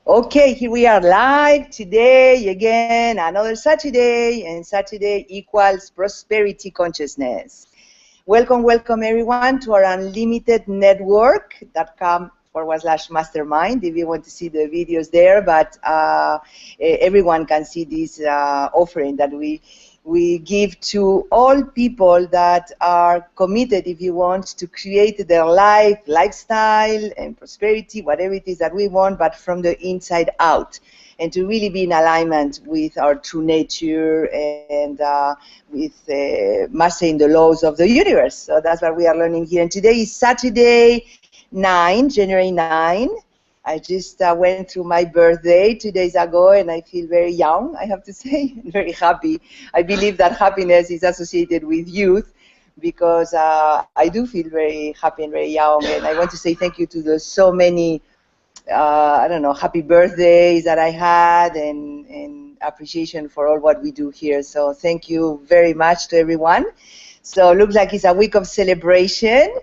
Okay, here we are live today again, another Saturday, and Saturday equals prosperity consciousness. Welcome, welcome everyone to our unlimited network.com/mastermind if you want to see the videos there, but everyone can see this offering that we give to all people that are committed, if you want, to create their lifestyle and prosperity, whatever it is that we want, but from the inside out, and to really be in alignment with our true nature and with mastering the laws of the universe. So that's what we are learning here. And today is Saturday 9, January 9. I just went through my birthday 2 days ago, and I feel very young, I have to say, very happy. I believe that happiness is associated with youth, because I do feel very happy and very young. And I want to say thank you to the so many, I don't know, happy birthdays that I had, and appreciation for all what we do here. So thank you very much to everyone. So it looks like it's a week of celebration.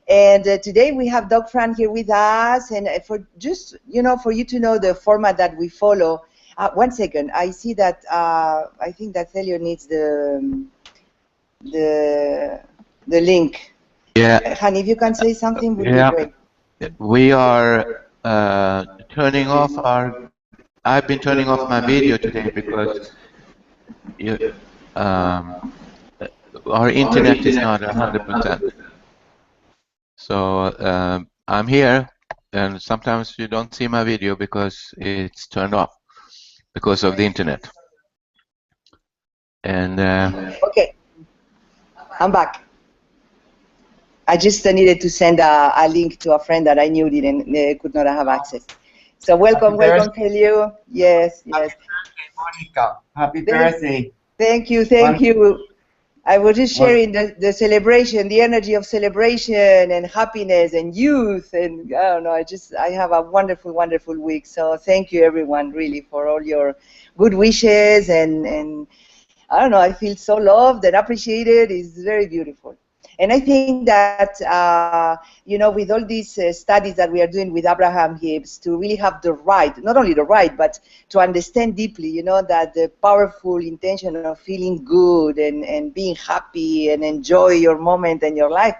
And today we have Doc Fran here with us, and for just, for you to know the format that we follow. 1 second, I see that I think that Celio needs the link. Yeah. Honey, if you can say something, would be great. We are turning off I've been turning off my video today because our internet is not 100%. So I'm here, and sometimes you don't see my video because it's turned off because of the internet. And okay, I'm back. I just needed to send a link to a friend that I knew could not have access. So welcome, Celio. Yes, yes. Happy birthday, Monica. Happy birthday. Thank you, thank you. I was just sharing the celebration, the energy of celebration and happiness and youth, and I don't know, I have a wonderful, wonderful week. So thank you everyone, really, for all your good wishes, and I don't know, I feel so loved and appreciated. It's very beautiful. And I think that, with all these studies that we are doing with Abraham Hicks, to really have the right, not only the right, but to understand deeply, that the powerful intention of feeling good and being happy and enjoy your moment and your life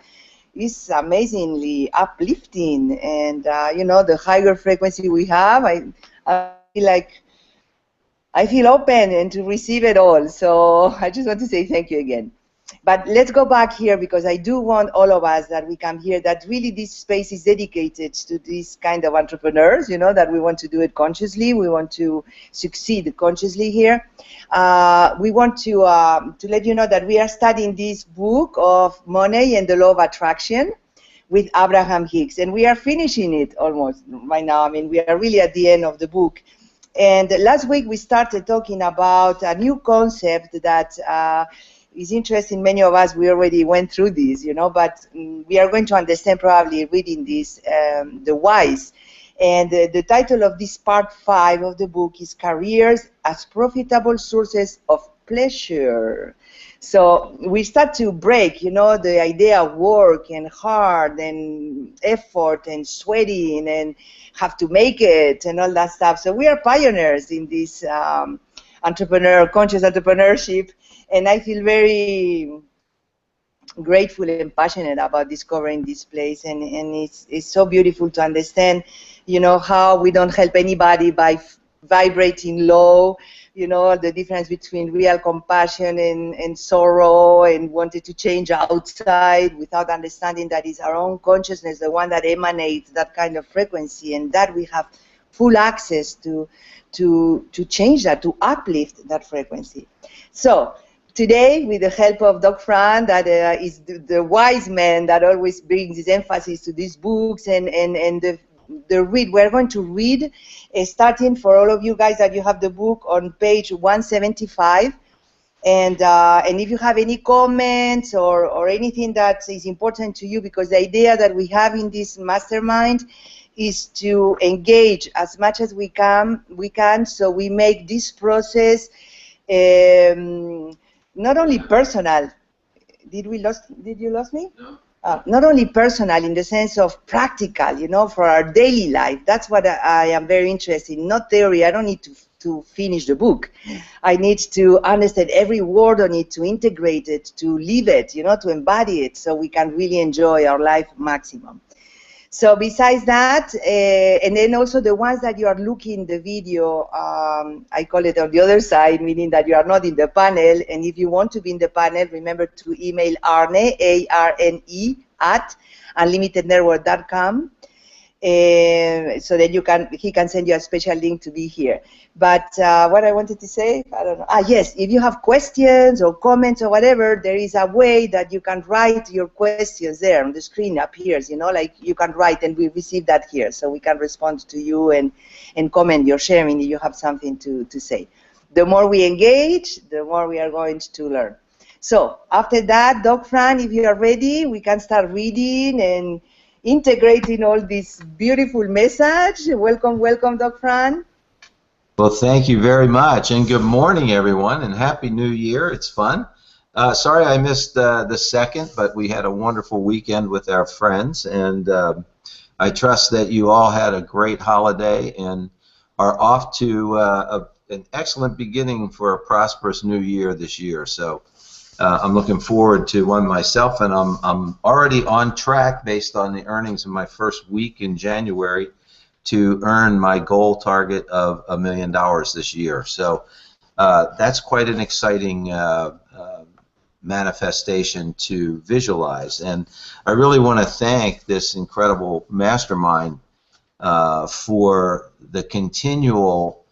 is amazingly uplifting. And, the higher frequency we have, I feel like I feel open and to receive it all. So I just want to say thank you again. But let's go back here, because I do want all of us that we come here, that really this space is dedicated to this kind of entrepreneurs, that we want to do it consciously. We want to succeed consciously here. We want to let you know that we are studying this book of Money and the Law of Attraction with Abraham Hicks. And we are finishing it almost right now. I mean, we are really at the end of the book. And last week we started talking about a new concept that is interesting. Many of us, we already went through this, but we are going to understand probably reading this, the whys. And the title of this part 5 of the book is Careers as Profitable Sources of Pleasure. So we start to break, the idea of work and hard and effort and sweating and have to make it and all that stuff. So we are pioneers in this conscious entrepreneurship. And I feel very grateful and passionate about discovering this place. And it's so beautiful to understand, how we don't help anybody by vibrating low, the difference between real compassion and sorrow and wanting to change outside without understanding that it's our own consciousness, the one that emanates that kind of frequency, and that we have full access to change that, to uplift that frequency. So today, with the help of Doc Fran, that is the wise man that always brings his emphasis to these books, and the read, we're going to read, starting for all of you guys that you have the book on page 175. And if you have any comments or anything that is important to you, because the idea that we have in this mastermind is to engage as much as we can, so we make this process not only personal. Did you lose me? No. not only personal in the sense of practical, you know, for our daily life. That's what I am very interested in, not theory. I don't need to finish the book. I need to understand every word on it, to integrate it, to live it, you know, to embody it, so we can really enjoy our life maximum. So besides that, and then also the ones that you are looking the video, I call it on the other side, meaning that you are not in the panel. And if you want to be in the panel, remember to email Arne, A-R-N-E, at unlimitednetwork.com. So that he can send you a special link to be here. But what I wanted to say, I don't know. Yes, if you have questions or comments or whatever, there is a way that you can write your questions there on the screen appears, you know, like you can write, and we receive that here, so we can respond to you and comment your sharing if you have something to say. The more we engage, the more we are going to learn. So after that, Doc Fran, if you are ready, we can start reading and integrating all this beautiful message. Welcome, welcome, Doc Fran. Well, thank you very much, and good morning, everyone, and Happy New Year. It's fun. Sorry I missed the second, but we had a wonderful weekend with our friends, and I trust that you all had a great holiday and are off to an excellent beginning for a prosperous new year this year. So I'm looking forward to one myself, and I'm already on track based on the earnings of my first week in January to earn my goal target of $1 million this year. So that's quite an exciting manifestation to visualize, and I really want to thank this incredible mastermind for the continual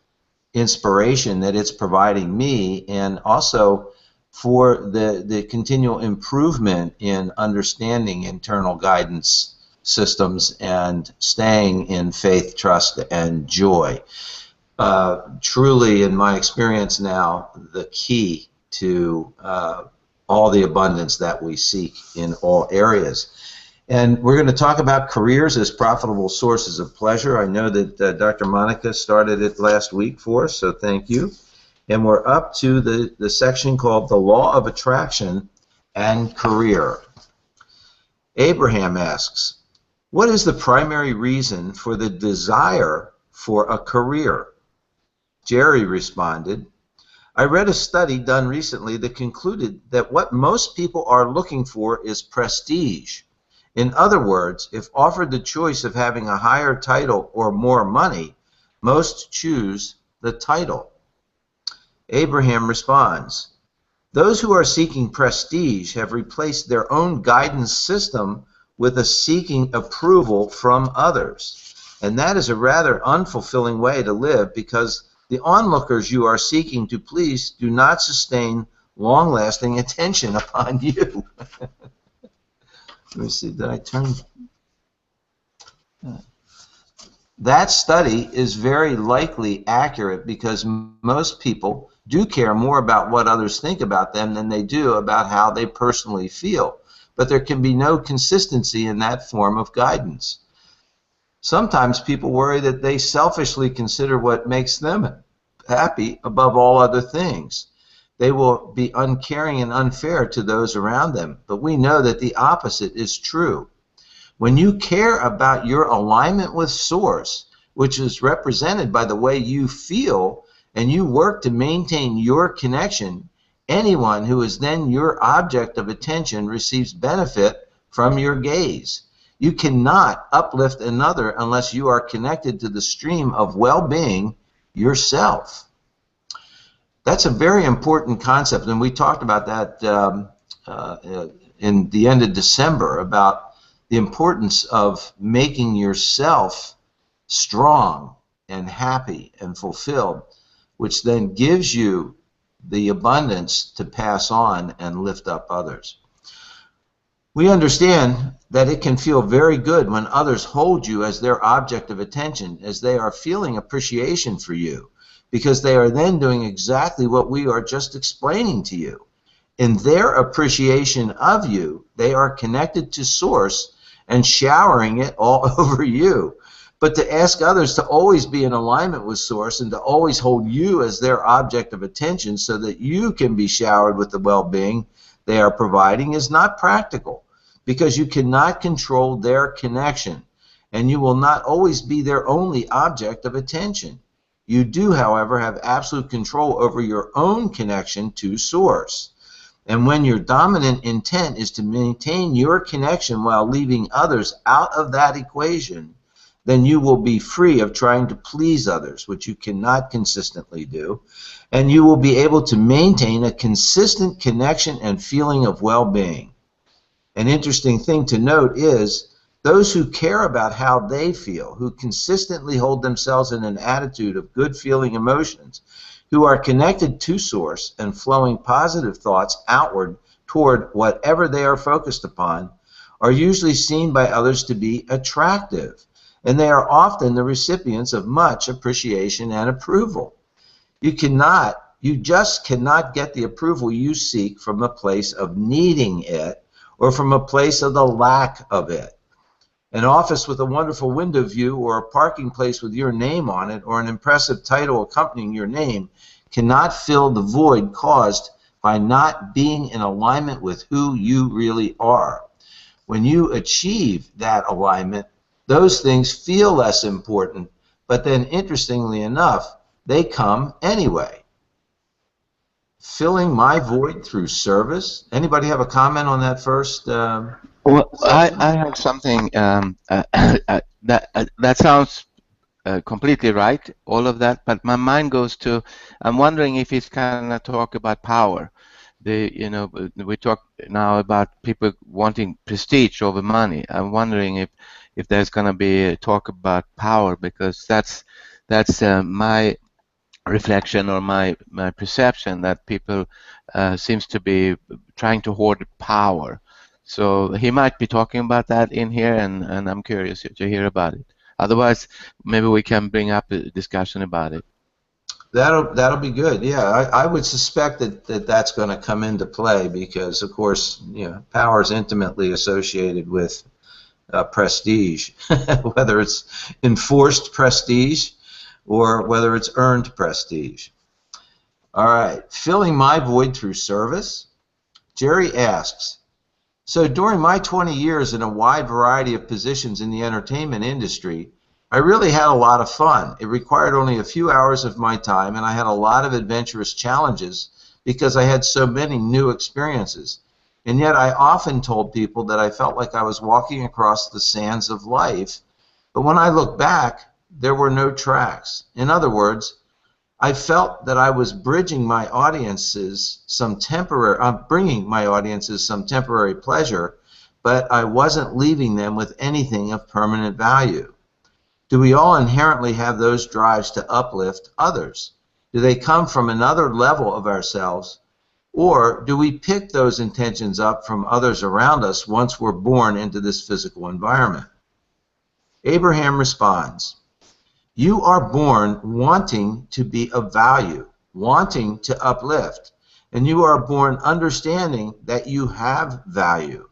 inspiration that it's providing me, and also for the continual improvement in understanding internal guidance systems and staying in faith, trust, and joy. Truly, in my experience now, the key to all the abundance that we seek in all areas. And we're going to talk about careers as profitable sources of pleasure. I know that Dr. Monica started it last week for us, so thank you. And we're up to the section called The Law of Attraction and Career. Abraham asks, what is the primary reason for the desire for a career? Jerry responded, I read a study done recently that concluded that what most people are looking for is prestige. In other words, if offered the choice of having a higher title or more money, most choose the title. Abraham responds, those who are seeking prestige have replaced their own guidance system with a seeking approval from others. And that is a rather unfulfilling way to live, because the onlookers you are seeking to please do not sustain long-lasting attention upon you. Let me see, did I turn? That study is very likely accurate, because most people do care more about what others think about them than they do about how they personally feel. But there can be no consistency in that form of guidance. Sometimes people worry that they selfishly consider what makes them happy above all other things. They will be uncaring and unfair to those around them, but we know that the opposite is true. When you care about your alignment with Source, which is represented by the way you feel, and you work to maintain your connection, anyone who is then your object of attention receives benefit from your gaze. You cannot uplift another unless you are connected to the stream of well-being yourself. That's a very important concept, and we talked about that in the end of December, about the importance of making yourself strong and happy and fulfilled, which then gives you the abundance to pass on and lift up others. We understand that it can feel very good when others hold you as their object of attention, as they are feeling appreciation for you, because they are then doing exactly what we are just explaining to you. In their appreciation of you, they are connected to Source and showering it all over you. But to ask others to always be in alignment with Source and to always hold you as their object of attention so that you can be showered with the well-being they are providing is not practical, because you cannot control their connection, and you will not always be their only object of attention. You do, however, have absolute control over your own connection to Source. And when your dominant intent is to maintain your connection while leaving others out of that equation, then you will be free of trying to please others, which you cannot consistently do, and you will be able to maintain a consistent connection and feeling of well-being. An interesting thing to note is those who care about how they feel, who consistently hold themselves in an attitude of good feeling emotions, who are connected to Source and flowing positive thoughts outward toward whatever they are focused upon, are usually seen by others to be attractive, and they are often the recipients of much appreciation and approval. You just cannot get the approval you seek from a place of needing it or from a place of the lack of it. An office with a wonderful window view or a parking place with your name on it or an impressive title accompanying your name cannot fill the void caused by not being in alignment with who you really are. When you achieve that alignment, those things feel less important, but then interestingly enough, they come anyway. Filling my void through service. Anybody have a comment on that first? Well, I have something that sounds completely right, all of that, but my mind goes to, I'm wondering if he's kind of talk about power. We talk now about people wanting prestige over money. I'm wondering if there's going to be a talk about power, because that's my reflection or my perception that people seems to be trying to hoard power. So he might be talking about that in here, and I'm curious to hear about it. Otherwise, maybe we can bring up a discussion about it. That'll be good. Yeah, I would suspect that that's going to come into play because, of course, power is intimately associated with prestige, whether it's enforced prestige or whether it's earned prestige. All right, filling my void through service. Jerry asks, so during my 20 years in a wide variety of positions in the entertainment industry, I really had a lot of fun. It required only a few hours of my time, and I had a lot of adventurous challenges because I had so many new experiences. And yet I often told people that I felt like I was walking across the sands of life, but when I look back, there were no tracks. In other words, I felt that I was bringing my audiences some temporary pleasure, but I wasn't leaving them with anything of permanent value. Do we all inherently have those drives to uplift others? Do they come from another level of ourselves, or do we pick those intentions up from others around us once we're born into this physical environment? Abraham responds, you are born wanting to be of value, wanting to uplift, and you are born understanding that you have value.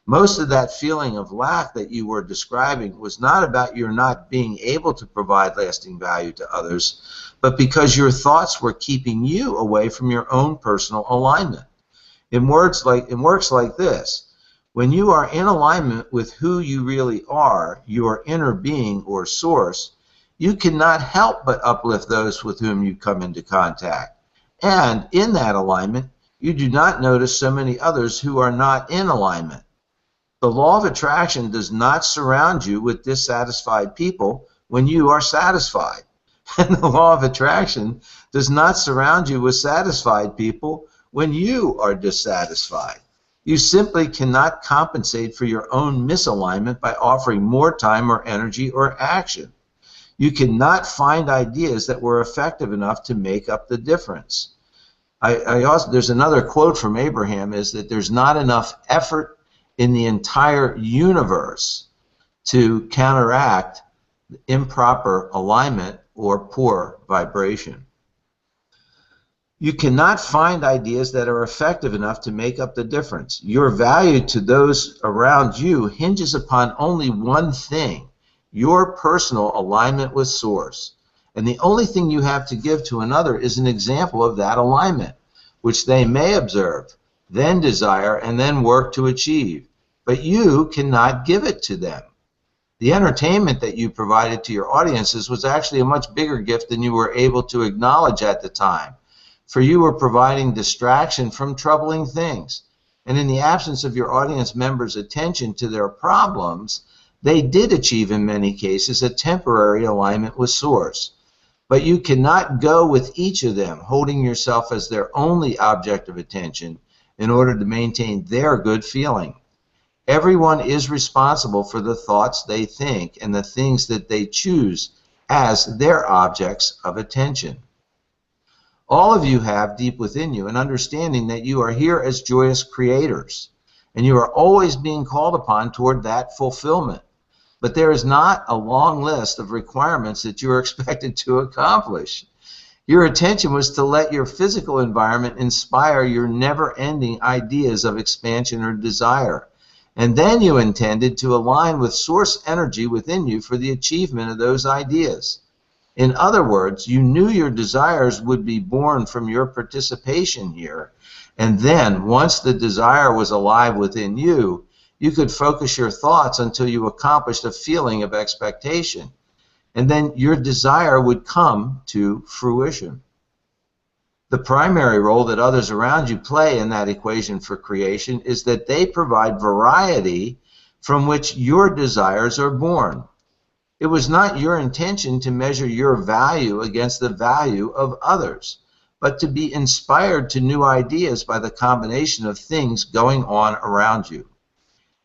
Most of that feeling of lack that you were describing was not about your not being able to provide lasting value to others, but because your thoughts were keeping you away from your own personal alignment. It works like this. When you are in alignment with who you really are, your inner being or source, you cannot help but uplift those with whom you come into contact. And in that alignment, you do not notice so many others who are not in alignment. The law of attraction does not surround you with dissatisfied people when you are satisfied. And the law of attraction does not surround you with satisfied people when you are dissatisfied. You simply cannot compensate for your own misalignment by offering more time or energy or action. You cannot find ideas that were effective enough to make up the difference. There's another quote from Abraham, is that there's not enough effort in the entire universe to counteract improper alignment or poor vibration. You cannot find ideas that are effective enough to make up the difference. Your value to those around you hinges upon only one thing: your personal alignment with Source. And the only thing you have to give to another is an example of that alignment, which they may observe, then desire, and then work to achieve. but you cannot give it to them. The entertainment that you provided to your audiences was actually a much bigger gift than you were able to acknowledge at the time. For you were providing distraction from troubling things. And in the absence of your audience members' attention to their problems, they did achieve in many cases a temporary alignment with Source. But you cannot go with each of them, holding yourself as their only object of attention in order to maintain their good feeling. Everyone is responsible for the thoughts they think and the things that they choose as their objects of attention. All of you have deep within you an understanding that you are here as joyous creators, and you are always being called upon toward that fulfillment. But there is not a long list of requirements that you are expected to accomplish. Your attention was to let your physical environment inspire your never-ending ideas of expansion or desire. And then you intended to align with source energy within you for the achievement of those ideas. In other words, you knew your desires would be born from your participation here, and then, once the desire was alive within you, you could focus your thoughts until you accomplished a feeling of expectation, and then your desire would come to fruition. The primary role that others around you play in that equation for creation is that they provide variety from which your desires are born. It was not your intention to measure your value against the value of others, but to be inspired to new ideas by the combination of things going on around you.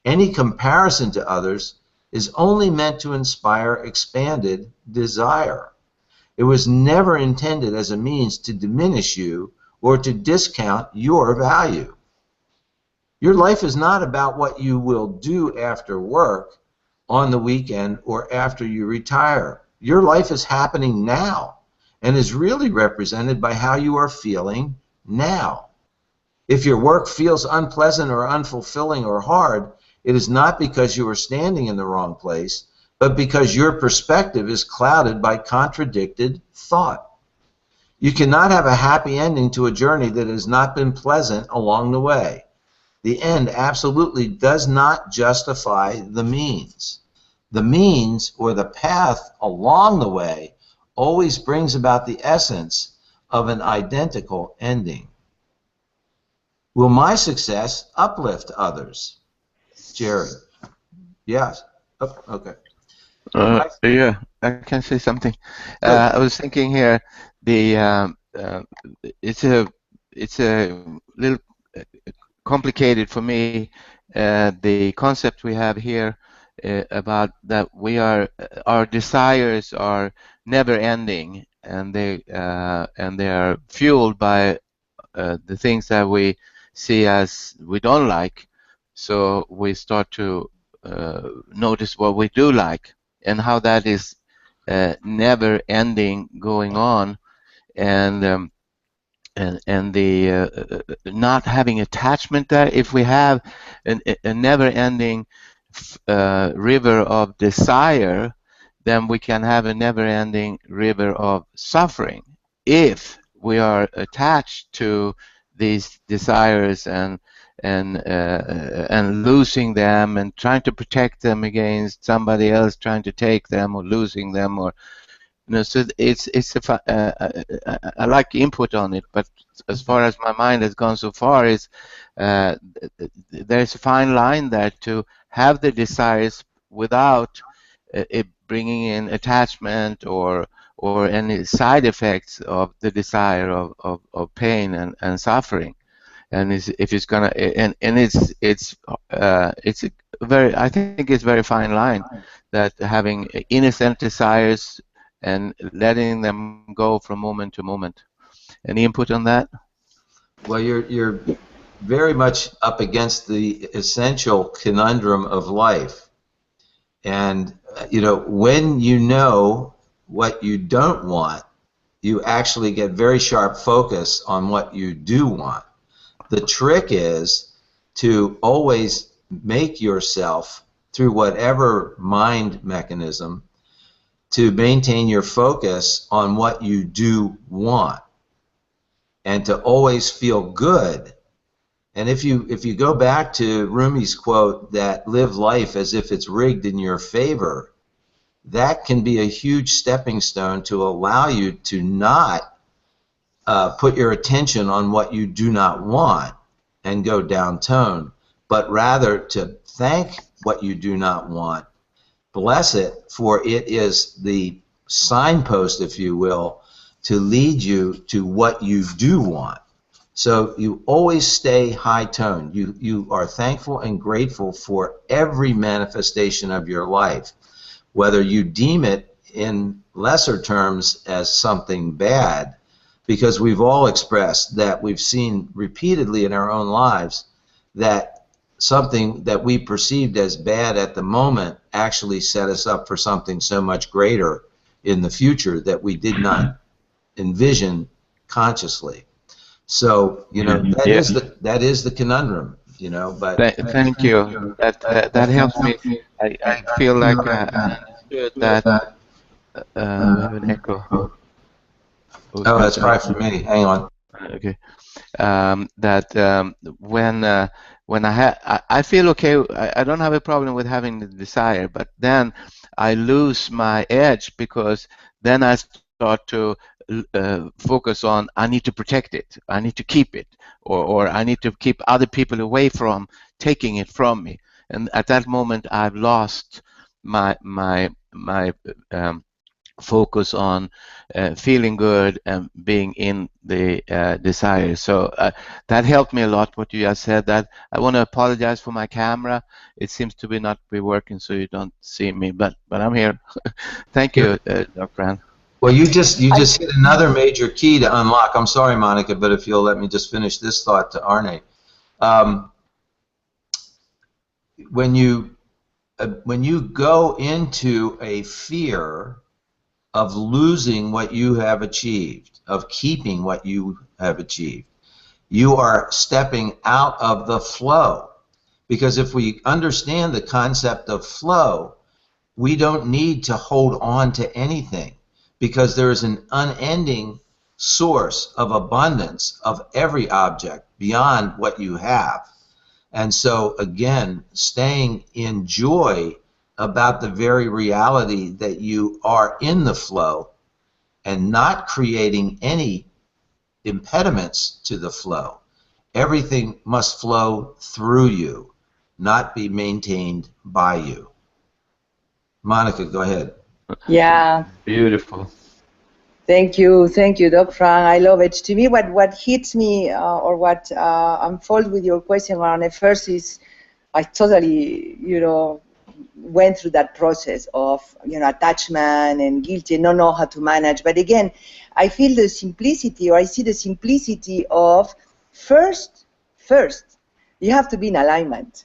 Any comparison to others is only meant to inspire expanded desire. It was never intended as a means to diminish you or to discount your value. Your life is not about what you will do after work, on the weekend, or after you retire. Your life is happening now and is really represented by how you are feeling now. If your work feels unpleasant or unfulfilling or hard, it is not because you are standing in the wrong place, but because your perspective is clouded by contradicted thought. You cannot have a happy ending to a journey that has not been pleasant along the way. The end absolutely does not justify the means. The means, or the path along the way, always brings about the essence of an identical ending. Will my success uplift others? Jerry. Yes. Oh, okay. Yeah, I can say something. I was thinking here, it's a little complicated for me. The concept we have here about that our desires are never-ending, and they are fueled by the things that we see as we don't like. So we start to notice what we do like, and how that is never ending, going on, and the not having attachment there. If we have a never ending river of desire, then we can have a never ending river of suffering. If we are attached to these desires and losing them and trying to protect them against somebody else trying to take them or losing them, or so I like input on it, but as far as my mind has gone so far, is there's a fine line there to have the desires without it bringing in attachment or any side effects of the desire of pain and suffering. And if it's gonna it's a very, I think it's a very fine line, that having innocent desires and letting them go from moment to moment. Any input on that? Well, you're very much up against the essential conundrum of life. And when you know what you don't want, you actually get very sharp focus on what you do want. The trick is to always make yourself, through whatever mind mechanism, to maintain your focus on what you do want, and to always feel good And if you go back to Rumi's quote that live life as if it's rigged in your favor, that can be a huge stepping stone to allow you to not put your attention on what you do not want and go down tone, but rather to thank what you do not want, bless it, for it is the signpost, if you will, to lead you to what you do want. So you always stay high tone. You are thankful and grateful for every manifestation of your life, whether you deem it in lesser terms as something bad, because we've all expressed that we've seen repeatedly in our own lives that something that we perceived as bad at the moment actually set us up for something so much greater in the future that we did not envision consciously. So, you know, that is the conundrum, you know, but Thank you. That helps me. I feel like I understood that we have an echo. oh, that's probably for me. Hang on. Okay. When I feel okay. I don't have a problem with having the desire, but then I lose my edge because then I start to focus on I need to protect it, I need to keep it, or I need to keep other people away from taking it from me. And at that moment, I've lost my focus on feeling good and being in the desire. So that helped me a lot, what you just said. That I want to apologize for my camera. It seems to be not be working, so you don't see me, but I'm here. Thank you, Dr. Fran. Well, you just hit another major key to unlock. I'm sorry, Monica, but if you'll let me just finish this thought to Arne. When you go into a fear of losing what you have achieved, of keeping what you have achieved, you are stepping out of the flow. Because if we understand the concept of flow, we don't need to hold on to anything, because there is an unending source of abundance of every object beyond what you have. And so, again, staying in joy about the very reality that you are in the flow and not creating any impediments to the flow. Everything must flow through you, not be maintained by you. Monica, go ahead. Yeah. Beautiful. Thank you, Doc Frank. I love it. To me, what hits me or what unfolds with your question, Aaron, at first is I totally, went through that process of, attachment and guilt and not know how to manage. But again, I feel the simplicity, or I see the simplicity of first, you have to be in alignment.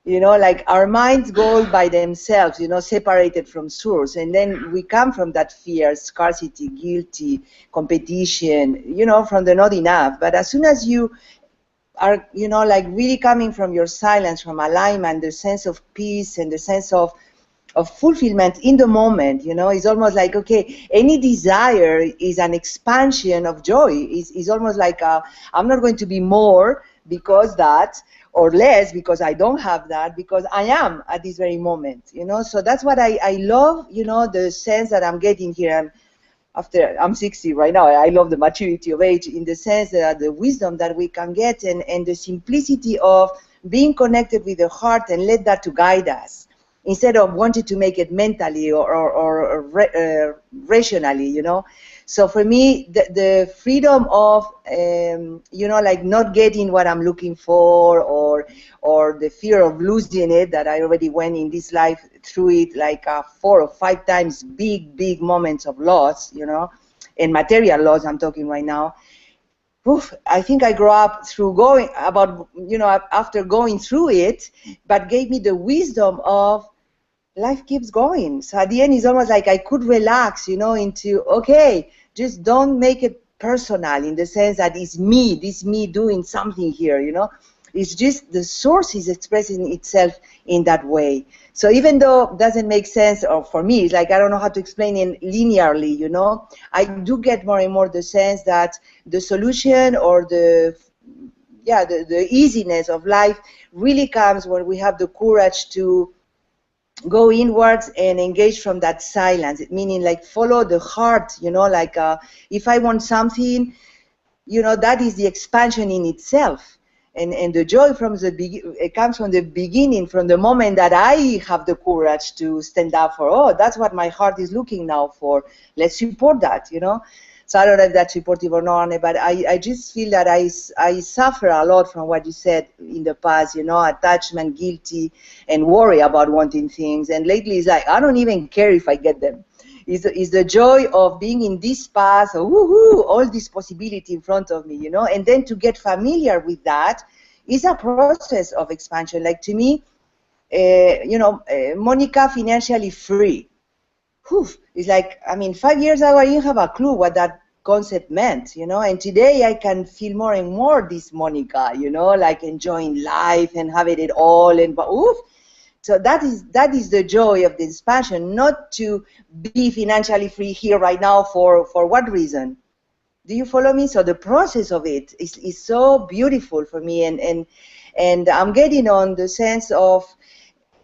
Like our minds go by themselves, separated from source. And then we come from that fear, scarcity, guilty, competition, from the not enough. But as soon as you are, like really coming from your silence, from alignment, the sense of peace and the sense of fulfillment in the moment, it's almost like, okay, any desire is an expansion of joy. It's almost like I'm not going to be more because that, or less because I don't have that, because I am at this very moment, So that's what I love, the sense that I'm getting here. I'm 60 right now. I love the maturity of age in the sense that the wisdom that we can get and the simplicity of being connected with the heart and let that to guide us, instead of wanting to make it mentally or rationally, So for me, the freedom of, like not getting what I'm looking for, or the fear of losing it, that I already went in this life through it, like 4 or 5 times, big moments of loss, and material loss I'm talking right now. Oof, I think I grew up through after going through it, but gave me the wisdom of life keeps going. So at the end, it's almost like I could relax, into, okay, just don't make it personal in the sense that it's me, doing something here, It's just the source is expressing itself in that way. So even though it doesn't make sense, or for me, it's like I don't know how to explain it linearly, I do get more and more the sense that the solution or the the easiness of life really comes when we have the courage to go inwards and engage from that silence, meaning like follow the heart, like if I want something, that is the expansion in itself. And the joy it comes from the beginning, from the moment that I have the courage to stand up for, oh, that's what my heart is looking now for. Let's support that, So I don't know if that's supportive or not, but I just feel that I suffer a lot from what you said in the past, attachment, guilty, and worry about wanting things. And lately it's like, I don't even care if I get them. Is the joy of being in this path, woohoo, all this possibility in front of me, and then to get familiar with that is a process of expansion. Like to me, Monica financially free. Whew, it's like, 5 years ago I didn't have a clue what that concept meant, and today I can feel more and more this Monica, like enjoying life and having it all, and oof. So that is the joy of the expansion, not to be financially free here right now for what reason? Do you follow me? So the process of it is so beautiful for me, and I'm getting on the sense of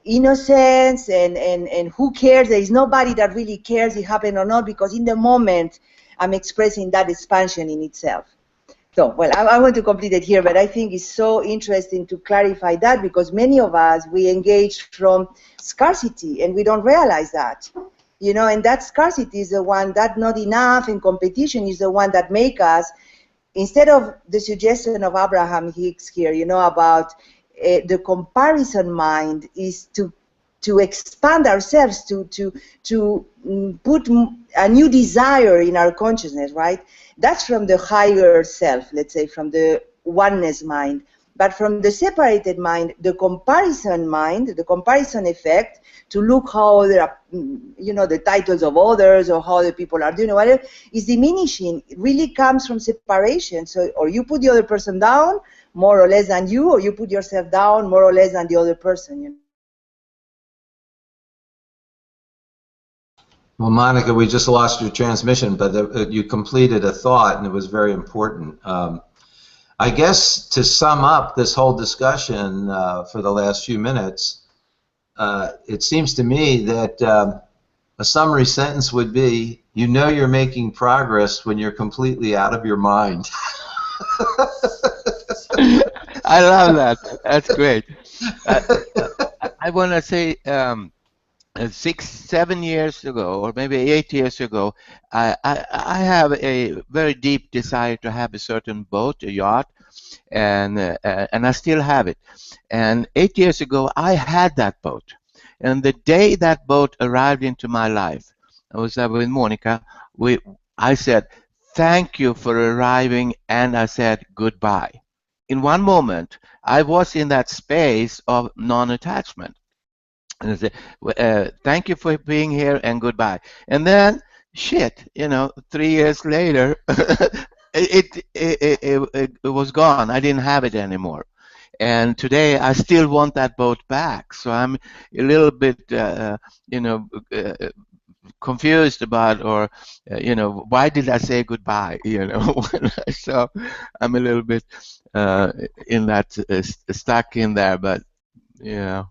innocence and who cares? There is nobody that really cares it happened or not, because in the moment I'm expressing that expansion in itself. So, well, I want to complete it here, but I think it's so interesting to clarify that, because many of us, we engage from scarcity and we don't realize that, and that scarcity is the one that not enough, and competition is the one that make us, instead of the suggestion of Abraham Hicks here, about the comparison mind is to expand ourselves, to put a new desire in our consciousness, right? That's from the higher self, let's say, from the oneness mind. But from the separated mind, the comparison effect, to look how the titles of others or how the people are doing, whatever, is diminishing. It really comes from separation. So, or you put the other person down more or less than you, or you put yourself down more or less than the other person. Well, Monica, we just lost your transmission, but you completed a thought, and it was very important. I guess to sum up this whole discussion for the last few minutes, it seems to me that a summary sentence would be, you're making progress when you're completely out of your mind. I love that. That's great. I want to say 6-7 years ago, or maybe 8 years ago, I have a very deep desire to have a certain boat, a yacht, and I still have it. And 8 years ago, I had that boat. And the day that boat arrived into my life, I was with Monica, I said, thank you for arriving, and I said goodbye. In one moment, I was in that space of non-attachment. And I said, thank you for being here and goodbye. And then, 3 years later, it was gone. I didn't have it anymore. And today, I still want that boat back. So I'm a little bit, confused about, or why did I say goodbye? So I'm a little bit in that stuck in there, but yeah.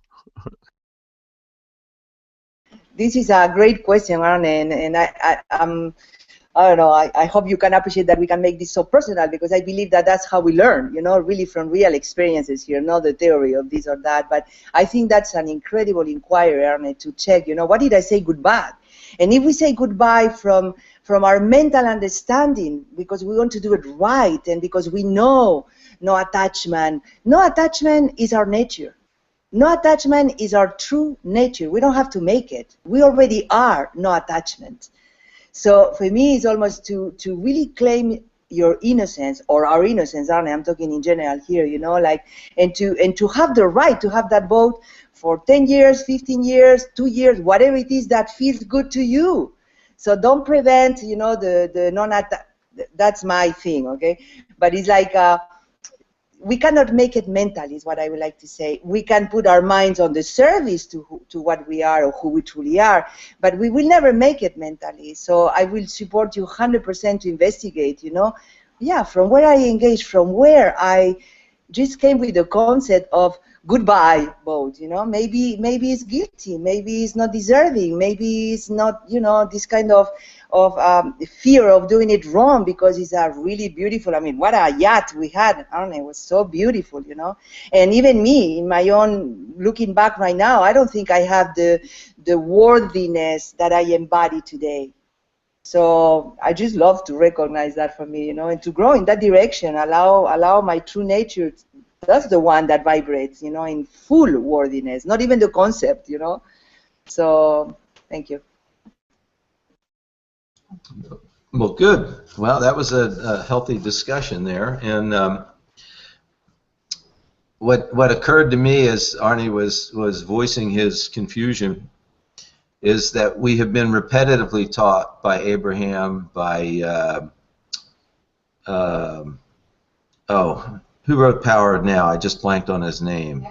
This is a great question, Arne, and I don't know, I hope you can appreciate that we can make this so personal, because I believe that that's how we learn, really from real experiences here, not the theory of this or that. But I think that's an incredible inquiry, Arne, to check, what did I say goodbye? And if we say goodbye from our mental understanding, because we want to do it right, and because we know no attachment is our nature. No attachment is our true nature. We don't have to make it. We already are no attachment. So for me, it's almost to really claim your innocence, or our innocence, Arne, I'm talking in general here, and to have the right to have that boat for 10 years, 15 years, 2 years, whatever it is that feels good to you. So don't prevent, the non-attachment. That's my thing, okay? But it's like, we cannot make it mentally, is what I would like to say. We can put our minds on the service to what we are or who we truly are, but we will never make it mentally. So I will support you 100% to investigate, from where I engage, from where I just came with the concept of goodbye boat. You know, maybe he's guilty, maybe he's not deserving, maybe he's not, you know, this kind of fear of doing it wrong, because it's a really beautiful, I mean, what a yacht we had. I don't know, it was so beautiful, you know. And even me, in my own, looking back right now, I don't think I have the worthiness that I embody today. So I just love to recognize that for me, you know, and to grow in that direction, allow my true nature. That's the one that vibrates, you know, in full worthiness, not even the concept, you know. So thank you. Well, good. Well, that was a healthy discussion there. And what occurred to me as Arnie was voicing his confusion is that we have been repetitively taught by Abraham, by who wrote Power of Now? I just blanked on his name.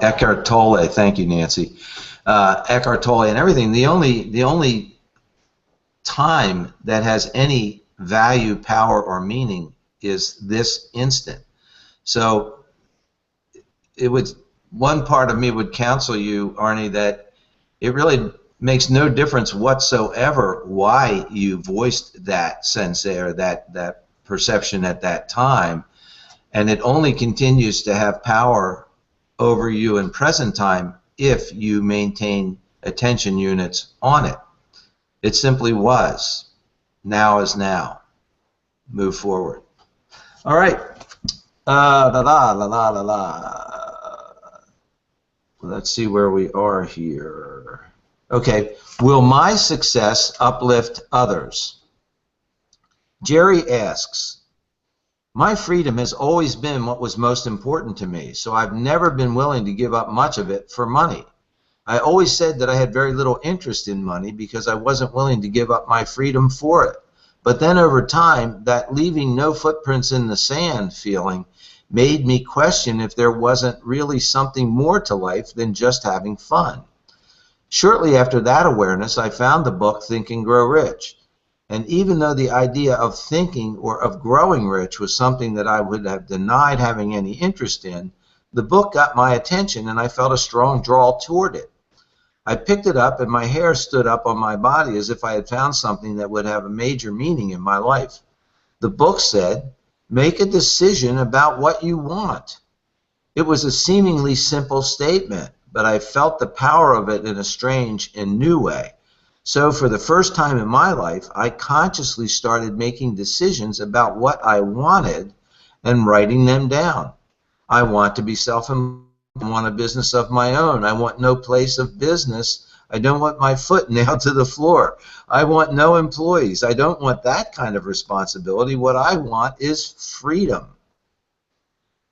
Eckhart Tolle. Thank you, Nancy. Eckhart Tolle and everything. The only time that has any value, power, or meaning is this instant. So it would, one part of me would counsel you, Arnie, that it really makes no difference whatsoever why you voiced that sense or that perception at that time, and it only continues to have power over you in present time if you maintain attention units on it. It simply was. Now is now. Move forward. All right. Let's see where we are here. Okay. Will my success uplift others? Jerry asks, my freedom has always been what was most important to me, so I've never been willing to give up much of it for money. I always said that I had very little interest in money because I wasn't willing to give up my freedom for it. But then over time, that leaving no footprints in the sand feeling made me question if there wasn't really something more to life than just having fun. Shortly after that awareness, I found the book Think and Grow Rich. And even though the idea of thinking or of growing rich was something that I would have denied having any interest in, the book got my attention and I felt a strong draw toward it. I picked it up and my hair stood up on my body as if I had found something that would have a major meaning in my life. The book said, make a decision about what you want. It was a seemingly simple statement, but I felt the power of it in a strange and new way. So for the first time in my life, I consciously started making decisions about what I wanted and writing them down. I want to be self-employed. I want a business of my own. I want no place of business. I don't want my foot nailed to the floor. I want no employees. I don't want that kind of responsibility. What I want is freedom.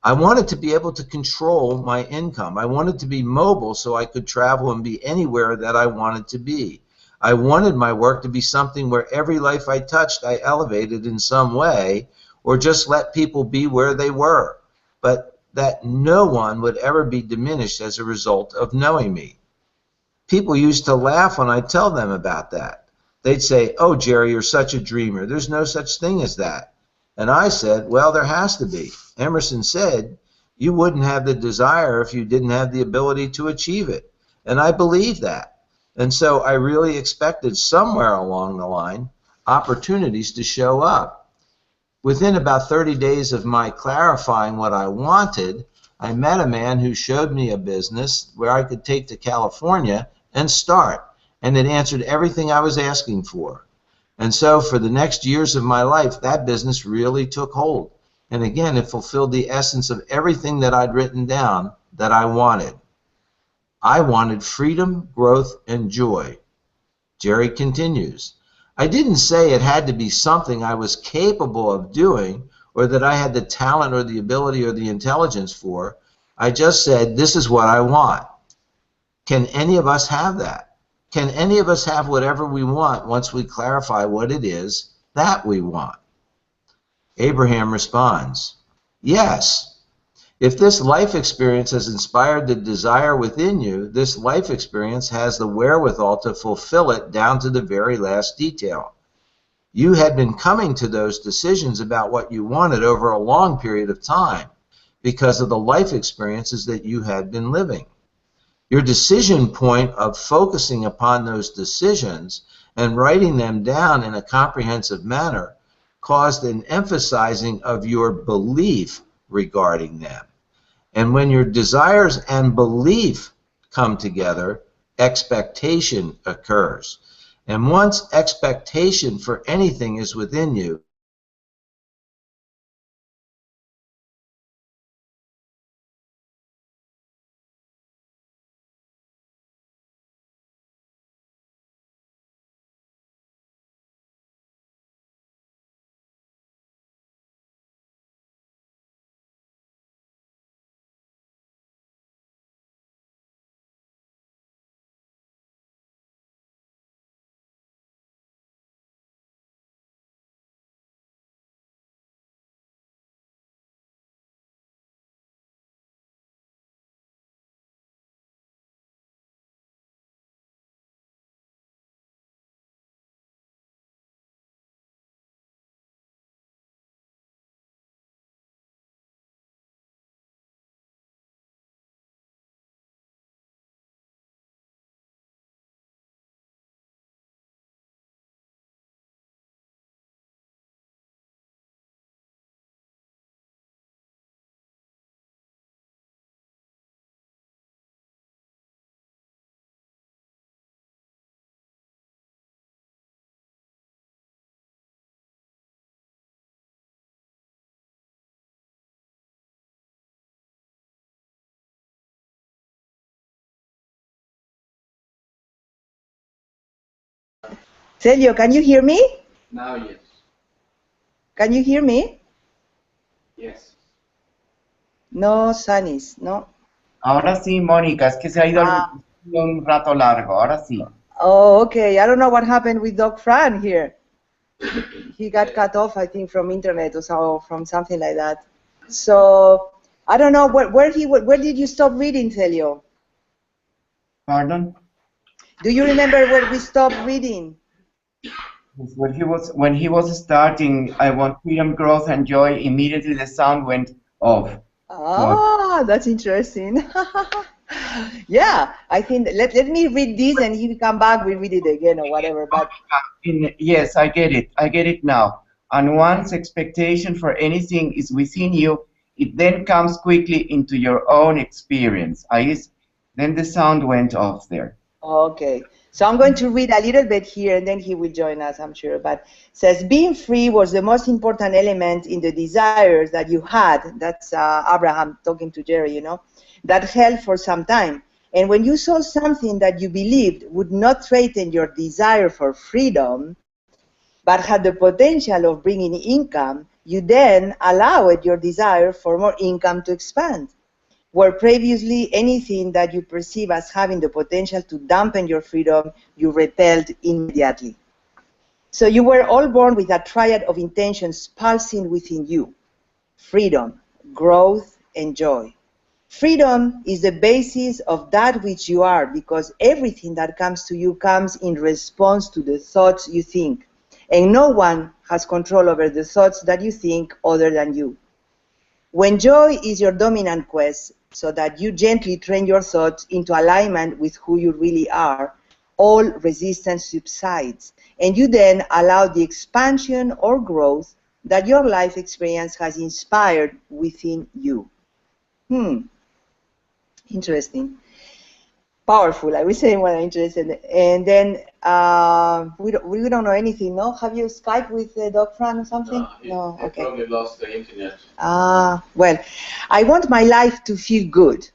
I wanted to be able to control my income. I wanted to be mobile so I could travel and be anywhere that I wanted to be. I wanted my work to be something where every life I touched I elevated in some way, or just let people be where they were, but that no one would ever be diminished as a result of knowing me. People used to laugh when I tell them about that. They'd say, oh, Jerry, you're such a dreamer. There's no such thing as that. And I said, well, there has to be. Emerson said, you wouldn't have the desire if you didn't have the ability to achieve it. And I believe that. And so I really expected somewhere along the line opportunities to show up. Within about 30 days of my clarifying what I wanted, I met a man who showed me a business where I could take to California and start. And it answered everything I was asking for. And so for the next years of my life, that business really took hold. And again, it fulfilled the essence of everything that I'd written down that I wanted. I wanted freedom, growth, and joy. Jerry continues, I didn't say it had to be something I was capable of doing or that I had the talent or the ability or the intelligence for. I just said, this is what I want. Can any of us have that? Can any of us have whatever we want once we clarify what it is that we want? Abraham responds, yes. If this life experience has inspired the desire within you, this life experience has the wherewithal to fulfill it down to the very last detail. You had been coming to those decisions about what you wanted over a long period of time because of the life experiences that you had been living. Your decision point of focusing upon those decisions and writing them down in a comprehensive manner caused an emphasizing of your belief regarding them. And when your desires and belief come together, expectation occurs. And once expectation for anything is within you, Celio, can you hear me? Now, yes. Can you hear me? Yes. No, Sanis, no. Ahora sí, Mónica, es que se ha ido un rato largo, ahora sí. Oh, okay. I don't know what happened with Doc Fran here. He got cut off, I think, from internet or so, from something like that. So I don't know where did you stop reading, Celio? Pardon? Do you remember where we stopped reading? When he was starting, I want freedom, growth, and joy. Immediately the sound went off. Ah, that's interesting. Yeah, I think let me read this, and if you come back, we read it again or whatever. But Yes, I get it. I get it now. And once expectation for anything is within you, it then comes quickly into your own experience. Then the sound went off there. okay, so I'm going to read a little bit here, and then he will join us, I'm sure. But it says, being free was the most important element in the desires that you had. That's Abraham talking to Jerry, you know, that held for some time. And when you saw something that you believed would not threaten your desire for freedom, but had the potential of bringing income, you then allowed your desire for more income to expand. Where previously anything that you perceive as having the potential to dampen your freedom, you repelled immediately. So you were all born with a triad of intentions pulsing within you: freedom, growth, and joy. Freedom is the basis of that which you are, because everything that comes to you comes in response to the thoughts you think. And no one has control over the thoughts that you think other than you. When joy is your dominant quest, so that you gently train your thoughts into alignment with who you really are, all resistance subsides, and you then allow the expansion or growth that your life experience has inspired within you. Interesting. Powerful, I would say, when I'm interested. And then we don't know anything, no? Have you Skype with Doc Fran or something? No, okay. Probably lost the internet. Well, I want my life to feel good.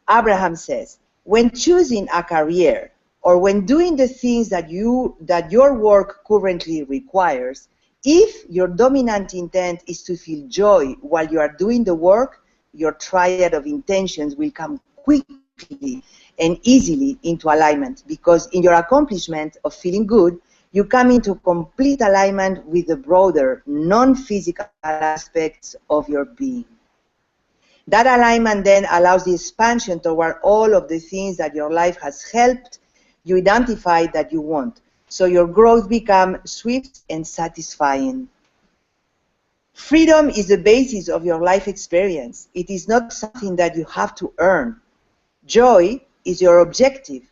Abraham says, when choosing a career or when doing the things that your work currently requires, if your dominant intent is to feel joy while you are doing the work, your triad of intentions will come quickly and easily into alignment, because in your accomplishment of feeling good, you come into complete alignment with the broader, non-physical aspects of your being. That alignment then allows the expansion toward all of the things that your life has helped you identify that you want. So your growth becomes swift and satisfying. Freedom is the basis of your life experience. It is not something that you have to earn. Joy is your objective.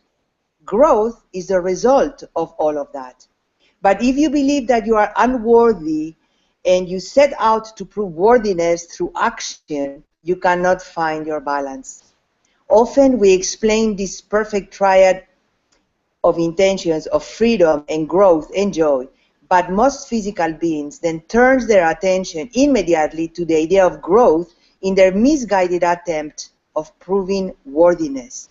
Growth is the result of all of that. But if you believe that you are unworthy and you set out to prove worthiness through action, you cannot find your balance. Often we explain this perfect triad of intentions of freedom and growth and joy, but most physical beings then turn their attention immediately to the idea of growth in their misguided attempt of proving worthiness.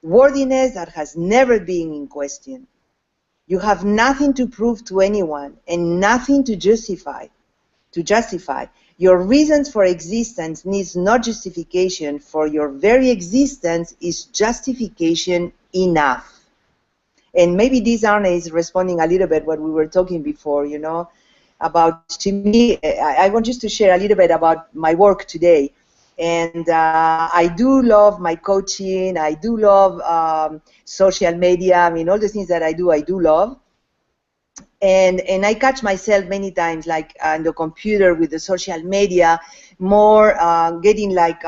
Worthiness that has never been in question. You have nothing to prove to anyone and nothing to justify. Your reasons for existence needs no justification, for your very existence is justification enough. And maybe this, Arne, is responding a little bit what we were talking before, you know, about, to me, I want just to share a little bit about my work today. And I do love my coaching. I do love social media. I mean, all the things that I do love. And I catch myself many times, like on the computer with the social media, more getting like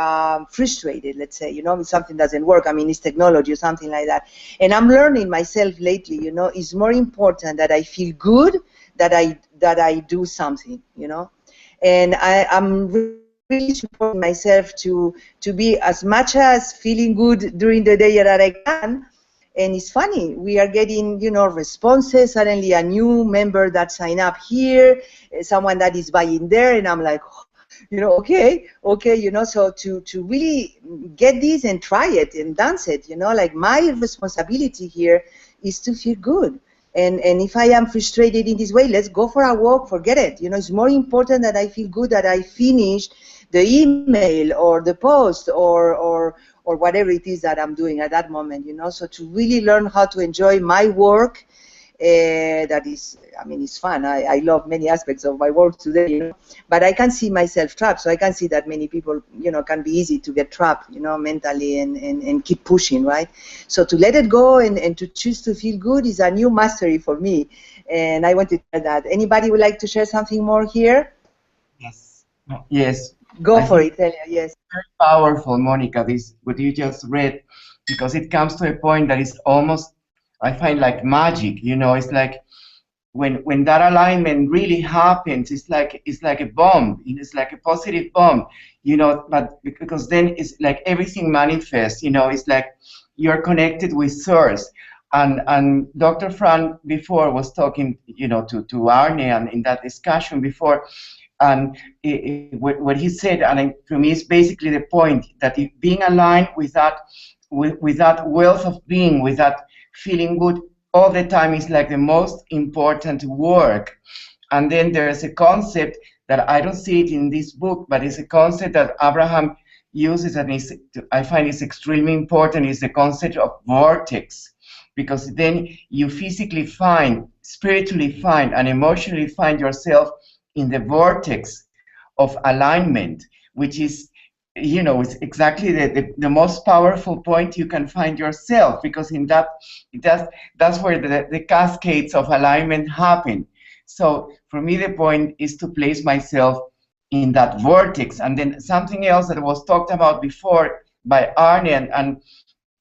frustrated, let's say, you know, if something doesn't work. I mean, it's technology or something like that. And I'm learning myself lately, you know, it's more important that I feel good that I do something, you know. And I'm really supporting myself to be as much as feeling good during the day that I can. And it's funny, we are getting, you know, responses, suddenly a new member that signed up here, someone that is buying there, and I'm like, oh, you know, okay, you know, so to really get this and try it and dance it, you know, like my responsibility here is to feel good. And if I am frustrated in this way, let's go for a walk, forget it. You know, it's more important that I feel good, that I finish the email or the post or whatever it is that I'm doing at that moment, you know. So to really learn how to enjoy my work, that is, I mean, it's fun. I love many aspects of my work today, you know, but I can see myself trapped. So I can see that many people, you know, can be easy to get trapped, you know, mentally and keep pushing, right? So to let it go and to choose to feel good is a new mastery for me. And I wanted to share that. Anybody would like to share something more here? Yes. Yes. Go for it, Elia, yes. Very powerful, Monica, this what you just read, because it comes to a point that is almost, I find, like magic. You know, it's like when that alignment really happens, it's like a bomb. It's like a positive bomb. You know, but because then it's like everything manifests. You know, it's like you're connected with Source. And Dr. Fran before was talking, you know, to Arne, and in that discussion before. And what he said, and for me, is basically the point that if being aligned with that wealth of being, with that feeling good all the time, is like the most important work. And then there's a concept that I don't see it in this book, but it's a concept that Abraham uses, and I find it's extremely important. Is the concept of vortex, because then you physically find, spiritually find, and emotionally find yourself in the vortex of alignment, which is, you know, it's exactly the most powerful point you can find yourself, because in that, that's where the cascades of alignment happen. So for me, the point is to place myself in that vortex. And then something else that was talked about before by Arne, and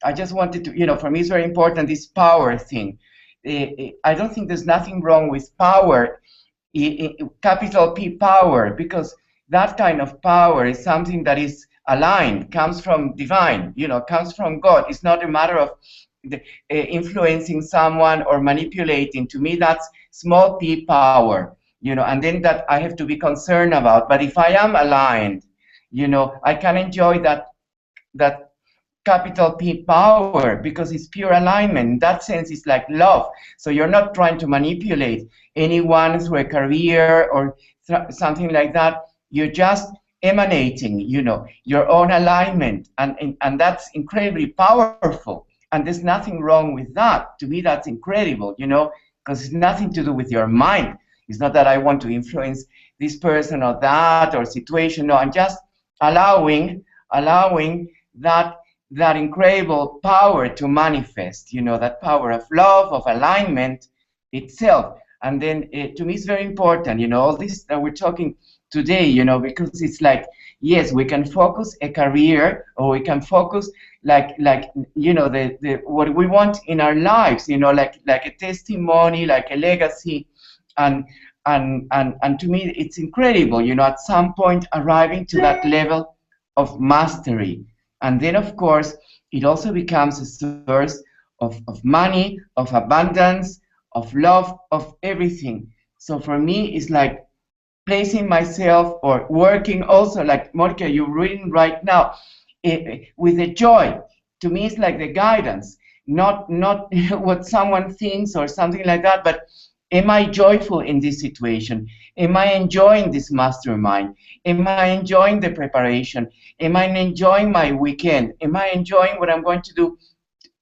I just wanted to, you know, for me it's very important, this power thing. I don't think there's nothing wrong with power, capital P power, because that kind of power is something that is aligned, comes from divine, you know, comes from God. It's not a matter of influencing someone or manipulating. To me, that's small p power, you know, and then that I have to be concerned about. But if I am aligned, you know, I can enjoy that capital P power, because it's pure alignment. In that sense, it's like love. So you're not trying to manipulate anyone through a career or something like that. You're just emanating, you know, your own alignment, and that's incredibly powerful. And there's nothing wrong with that. To me, that's incredible, you know, because it's nothing to do with your mind. It's not that I want to influence this person or that or situation. No, I'm just allowing that incredible power to manifest, you know, that power of love, of alignment itself. And then to me it's very important, you know, all this that we're talking today, you know, because it's like, yes, we can focus a career, or we can focus like you know, the what we want in our lives, you know, like a testimony, like a legacy. And to me it's incredible, you know, at some point arriving to that level of mastery. And then of course it also becomes a source of money, of abundance, of love, of everything. So for me it's like placing myself, or working also, like Monica, you're reading right now, with the joy. To me it's like the guidance, not what someone thinks or something like that, but am I joyful in this situation? Am I enjoying this mastermind? Am I enjoying the preparation? Am I enjoying my weekend? Am I enjoying what I'm going to do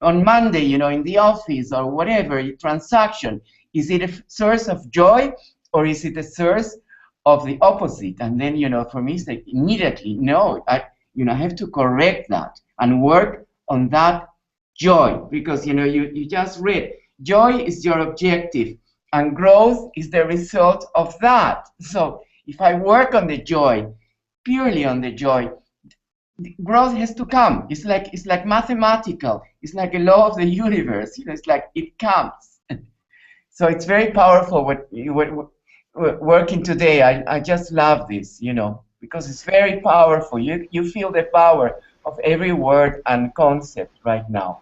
on Monday, you know, in the office or whatever transaction? Is it a source of joy, or is it a source of the opposite? And then, you know, for me, it's like immediately, no, I have to correct that and work on that joy, because, you know, you just read, joy is your objective and growth is the result of that. So if I work on the joy, purely on the joy, growth has to come. It's like mathematical. It's like a law of the universe. You know, it's like it comes. So it's very powerful what working today. I just love this, you know, because it's very powerful. You feel the power of every word and concept right now.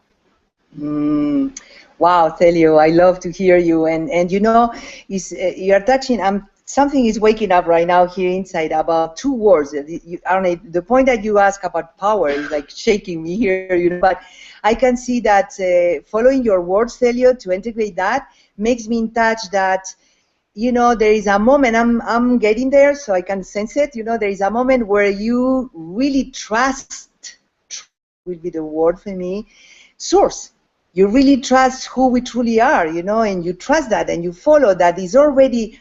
Wow, Celio, I love to hear you. And you know, you're touching. Something is waking up right now here inside about two words. Arne, the point that you ask about power is like shaking me here, you know. But I can see that following your words, Celio, to integrate that makes me in touch that, you know, there is a moment, I'm getting there, so I can sense it. You know, there is a moment where you really trust will be the word for me, source. You really trust who we truly are, you know, and you trust that and you follow that is already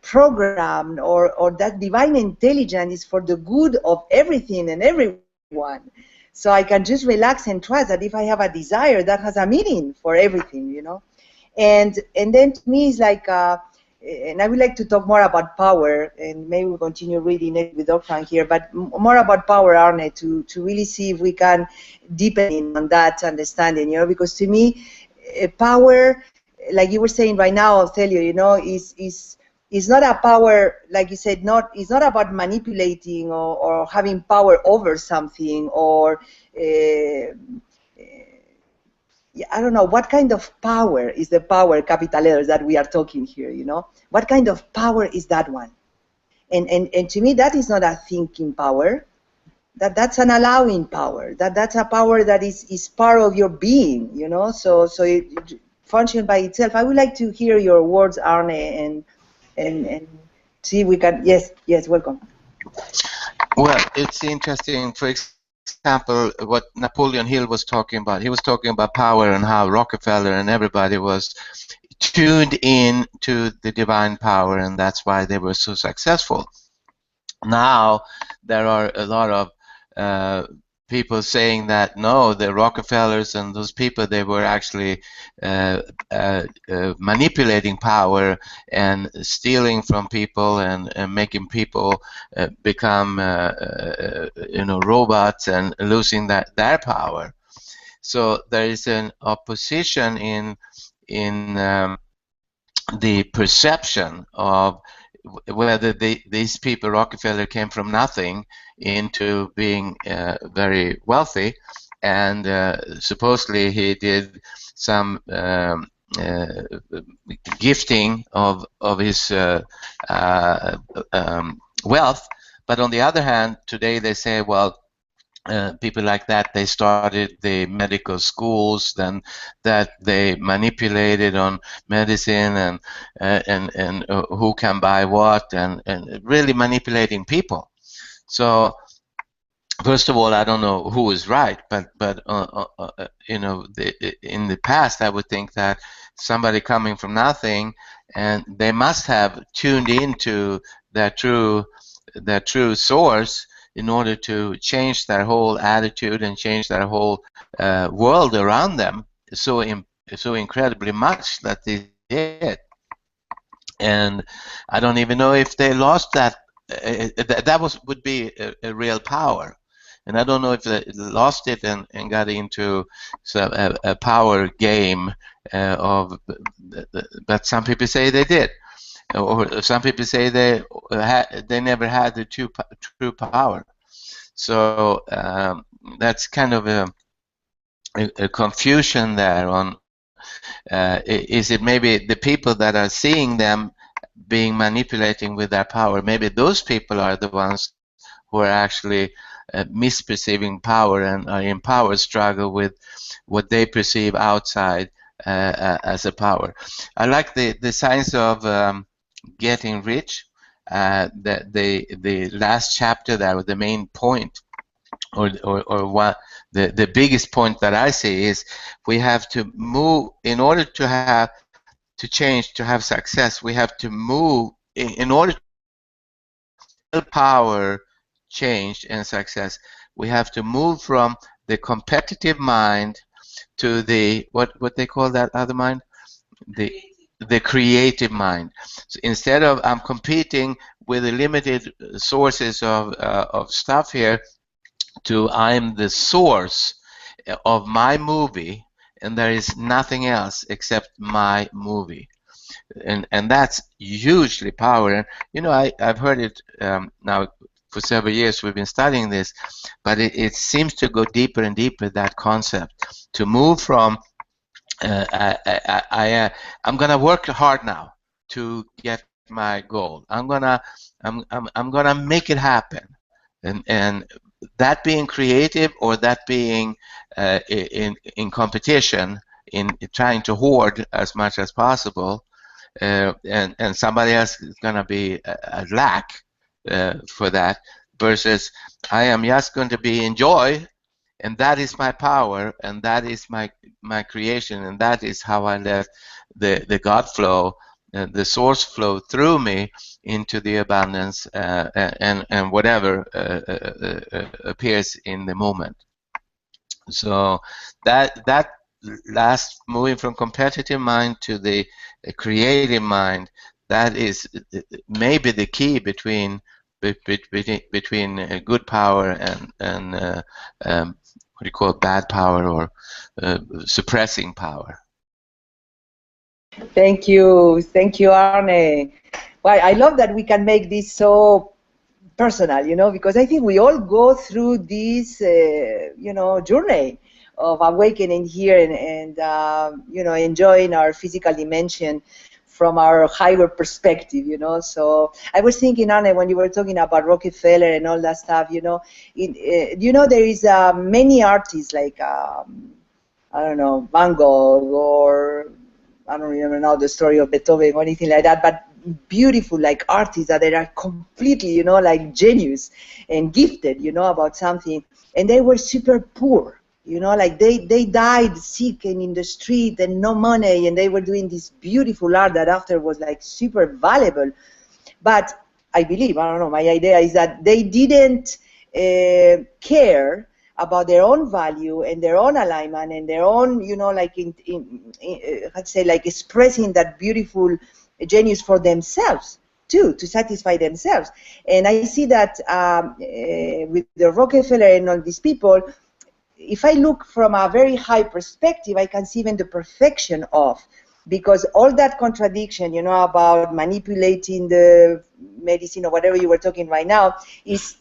programmed, or that divine intelligence is for the good of everything and everyone. So I can just relax and trust that if I have a desire, that has a meaning for everything, you know. And then to me it's like, and I would like to talk more about power, and maybe we'll continue reading it with Frank here, but more about power, Arne, to really see if we can deepen on that understanding, you know, because to me, power, like you were saying right now, Celio, you know, is not a power, like you said, it's not about manipulating or having power over something, or I don't know, what kind of power is the power, capital letters, that we are talking here, you know? What kind of power is that one? And to me, that is not a thinking power. That's an allowing power. That's a power that is part of your being, you know? So it functions by itself. I would like to hear your words, Arne, and see if we can, yes, welcome. Well, it's interesting, for example, what Napoleon Hill was talking about. He was talking about power and how Rockefeller and everybody was tuned in to the divine power, and that's why they were so successful. Now there are a lot of people saying that no, the Rockefellers and those people, they were actually manipulating power and stealing from people and making people become you know, robots and losing their power. So there is an opposition in the perception of whether these people, Rockefeller, came from nothing into being very wealthy, and supposedly he did some gifting of his wealth. But on the other hand, today they say, well, people like that, they started the medical schools, then that they manipulated on medicine and who can buy what, and really manipulating people. So first of all, I don't know who is right, but you know, in the past, I would think that somebody coming from nothing, and they must have tuned into their true source in order to change their whole attitude and change their whole world around them. So so incredibly much that they did, and I don't even know if they lost that. That would be a real power, and I don't know if they lost it and got into a power game but some people say they did, or some people say they never had the true power. So that's kind of a confusion there on is it maybe the people that are seeing them being manipulating with their power, maybe those people are the ones who are actually misperceiving power and are in power struggle with what they perceive outside as a power. I like the science of getting rich. The last chapter there, the main point, or what the biggest point that I see is we have to move in order to change, to have success. We have to move in order to power, change, and success. We have to move from the competitive mind to the what they call that other mind, the creative mind. So instead of I'm competing with the limited sources of stuff here, to I'm the source of my movie, and there is nothing else except my movie, and that's hugely power. And you know, I've heard it now for several years. We've been studying this, but it seems to go deeper and deeper, that concept, to move from I'm gonna work hard now to get my goal. I'm gonna make it happen, and that being creative, or that being in competition, in trying to hoard as much as possible, and somebody else is going to be a lack for that, versus I am just going to be in joy, and that is my power, and that is my creation, and that is how I let the God flow, the source flow through me into the abundance and whatever appears in the moment. So that last, moving from competitive mind to the creative mind, that is maybe the key between good power and what do you call it, bad power, or suppressing power. Thank you, Arne. Well, I love that we can make this so personal, you know, because I think we all go through this, you know, journey of awakening here and you know, enjoying our physical dimension from our higher perspective, you know. So I was thinking, Arne, when you were talking about Rockefeller and all that stuff, you know, you know, there is many artists like, I don't know, Van Gogh, or I don't remember now the story of Beethoven or anything like that, but beautiful, like artists that are completely, you know, like genius and gifted, you know, about something, and they were super poor, you know, like they died sick and in the street and no money, and they were doing this beautiful art that after was like super valuable. But I believe, I don't know, my idea is that they didn't care about their own value and their own alignment and their own, you know, like I'd say, like expressing that beautiful genius for themselves too, to satisfy themselves. And I see that with the Rockefeller and all these people, if I look from a very high perspective, I can see even the perfection of, because all that contradiction, you know, about manipulating the medicine or whatever you were talking right now, is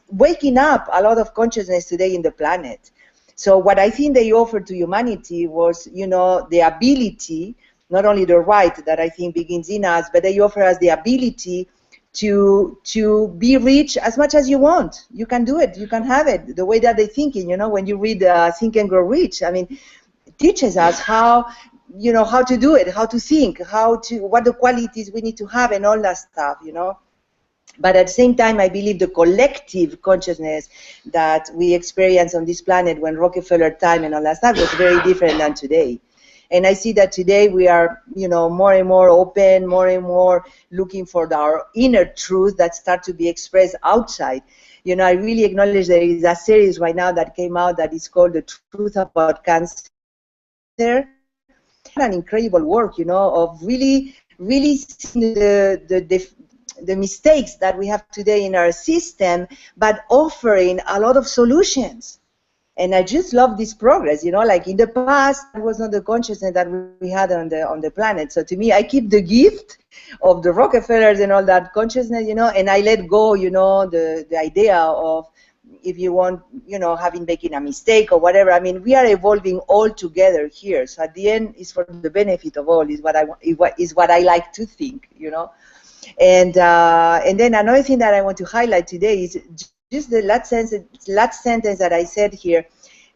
waking up a lot of consciousness today in the planet. So what I think they offered to humanity was, you know, the ability, not only the right that I think begins in us, but they offer us the ability to be rich as much as you want. You can do it. You can have it. The way that they're thinking, you know, when you read Think and Grow Rich, I mean, it teaches us how, you know, how to do it, how to think, what the qualities we need to have and all that stuff, you know. But at the same time, I believe the collective consciousness that we experience on this planet when Rockefeller time and all that stuff was very different than today. And I see that today we are, you know, more and more open, more and more looking for our inner truth that start to be expressed outside. You know, I really acknowledge there is a series right now that came out that is called The Truth About Cancer. an incredible work, you know, of really seeing the mistakes that we have today in our system, but offering a lot of solutions. And I just love this progress, you know, like in the past, it was not the consciousness that we had on the planet. So to me, I keep the gift of the Rockefellers and all that consciousness, you know, and I let go, you know, the idea of, if you want, you know, making a mistake or whatever. I mean, we are evolving all together here. So at the end, it's for the benefit of all, is what I like to think, you know. And then another thing that I want to highlight today is just the last sentence that I said here.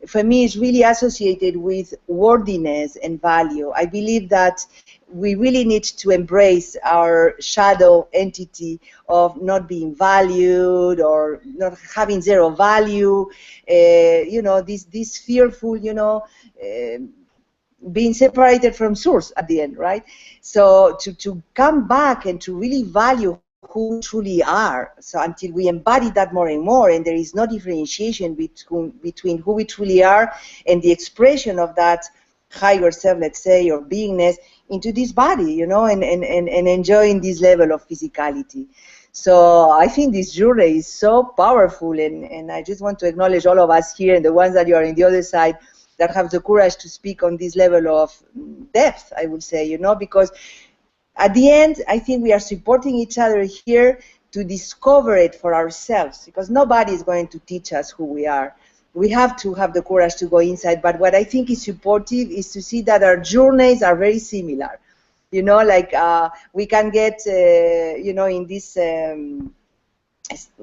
For me, is really associated with worthiness and value. I believe that we really need to embrace our shadow entity of not being valued or not having zero value. You know, this fearful, you know, being separated from source at the end, right? So to come back and to really value who we truly are. So until we embody that more and more, and there is no differentiation between who we truly are and the expression of that higher self, let's say, or beingness into this body, you know, and enjoying this level of physicality. So I think this journey is so powerful, and I just want to acknowledge all of us here and the ones that you are on the other side that have the courage to speak on this level of depth, I would say, you know, because at the end, I think we are supporting each other here to discover it for ourselves, because nobody is going to teach us who we are. We have to have the courage to go inside, but what I think is supportive is to see that our journeys are very similar. You know, like we can get, you know, in this,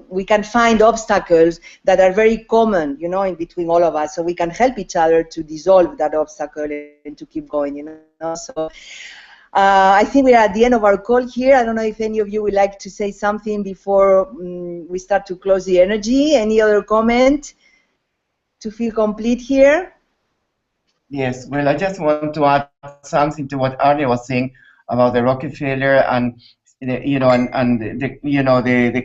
we can find obstacles that are very common, you know, in between all of us, so we can help each other to dissolve that obstacle and to keep going, you know. So I think we are at the end of our call here. I don't know if any of you would like to say something before we start to close the energy. Any other comment to feel complete here? Yes, well, I just want to add something to what Arne was saying about the Rockefeller and you know, and the you know, the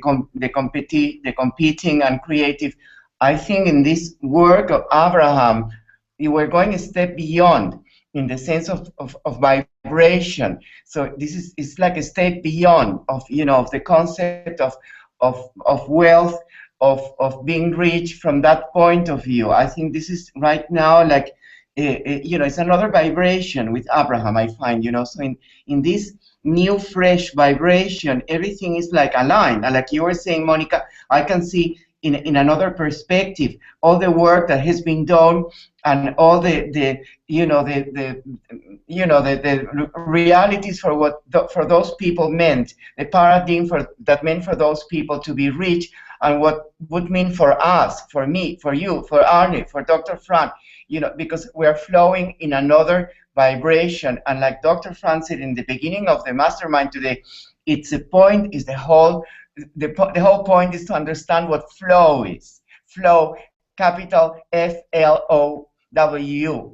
competing and creative. I think in this work of Abraham, you were going a step beyond in the sense of vibration. So this is, it's like a step beyond of, you know, of the concept of wealth, of being rich from that point of view. I think this is right now like, you know, it's another vibration with Abraham, I find, you know. So in this new fresh vibration, everything is like aligned. And like you were saying, Monica, I can see in another perspective all the work that has been done and all the you know, the realities for what for those people meant, the paradigm that meant for those people to be rich, and what would mean for us, for me, for you, for Arne, for Dr. Fran, you know, because we're flowing in another vibration. And like Dr. Fran said in the beginning of the MasterMind today, it's a point, is the whole point is to understand what flow is. Flow, capital FLOW.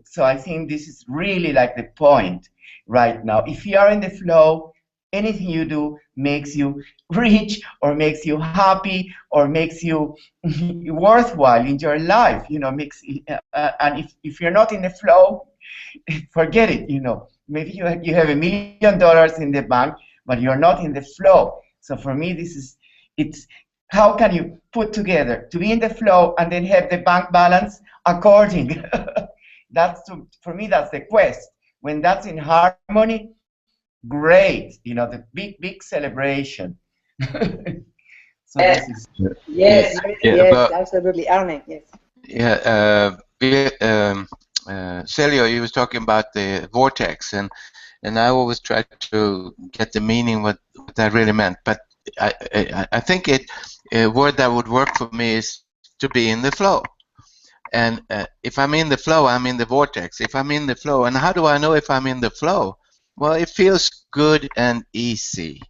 So I think this is really like the point right now. If you are in the flow, anything you do makes you rich, or makes you happy, or makes you worthwhile in your life, you know, and if you're not in the flow, forget it, you know. Maybe you have $1 million in the bank, but you're not in the flow. So for me, it's how can you put together to be in the flow and then have the bank balance according. For me, that's the quest. When that's in harmony, great, you know, the big celebration. So yes. this is Yes, but, absolutely, Arne. Yes. Yeah, Celio, you was talking about the vortex, and I always try to get the meaning what that really meant. But I think a word that would work for me is to be in the flow. And if I'm in the flow, I'm in the vortex. If I'm in the flow, and how do I know if I'm in the flow? Well, it feels good and easy.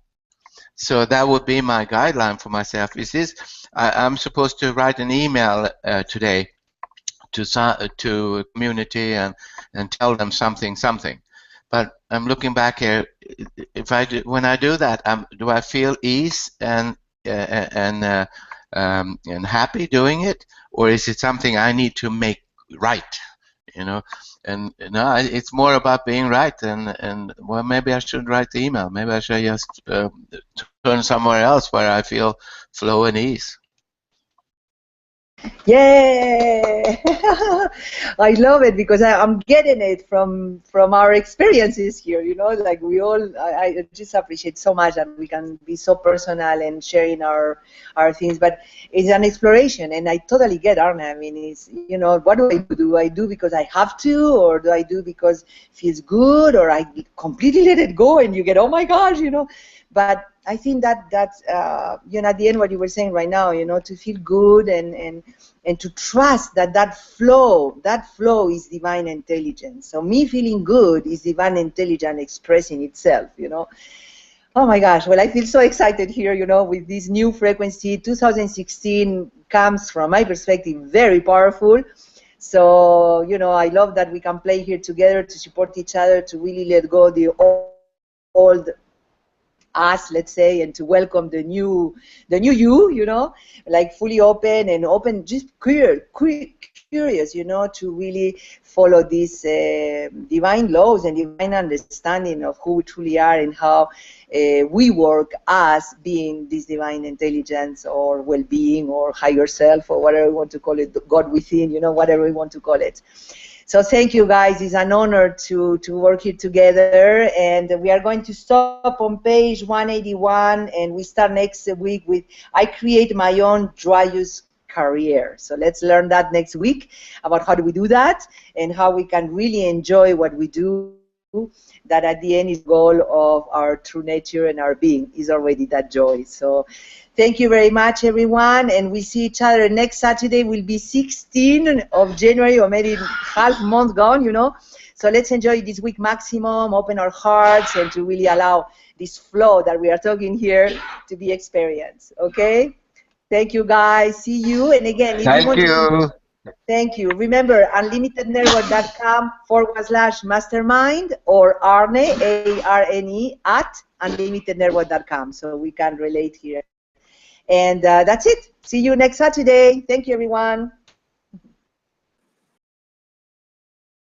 So that would be my guideline for myself. Is this? I'm supposed to write an email today to community and tell them something. But I'm looking back here. If when I do that, do I feel ease and happy doing it, or is it something I need to make right you know. And no, it's more about being right. And well, maybe I should write the email. Maybe I should just turn somewhere else where I feel flow and ease. Yeah, I love it because I'm getting it from our experiences here. You know, like we all, I just appreciate so much that we can be so personal and sharing our things. But it's an exploration, and I totally get Arne. I mean, it's, you know, what do I do? Do I do because I have to, or do I do because it feels good, or I completely let it go and you get, oh my gosh, you know? But I think that's you know, at the end what you were saying right now, you know, to feel good and to trust that flow is divine intelligence. So me feeling good is divine intelligence expressing itself, you know. Oh my gosh, well, I feel so excited here, you know, with this new frequency. 2016 comes, from my perspective, very powerful. So, you know, I love that we can play here together to support each other, to really let go the old us, let's say, and to welcome the new you know, like fully open and open, just curious, you know, to really follow these divine laws and divine understanding of who we truly are and how we work as being this divine intelligence or well-being or higher self or whatever we want to call it, God within, you know, whatever we want to call it. So thank you, guys. It's an honor to work here together. And we are going to stop on page 181, and we start next week with I create my own joyous career. So let's learn that next week about how do we do that and how we can really enjoy what we do, that at the end is the goal of our true nature and our being is already that joy. So thank you very much, everyone, and we see each other next Saturday. Will be 16th of January, or maybe half month gone, you know. So let's enjoy this week maximum, open our hearts, and to really allow this flow that we are talking here to be experienced, okay? Thank you, guys. See you. And again, if you want to... Thank you. Remember, unlimitednetwork.com/mastermind or Arne, A-R-N-E, @unlimitednetwork.com, so we can relate here. And that's it. See you next Saturday. Thank you, everyone.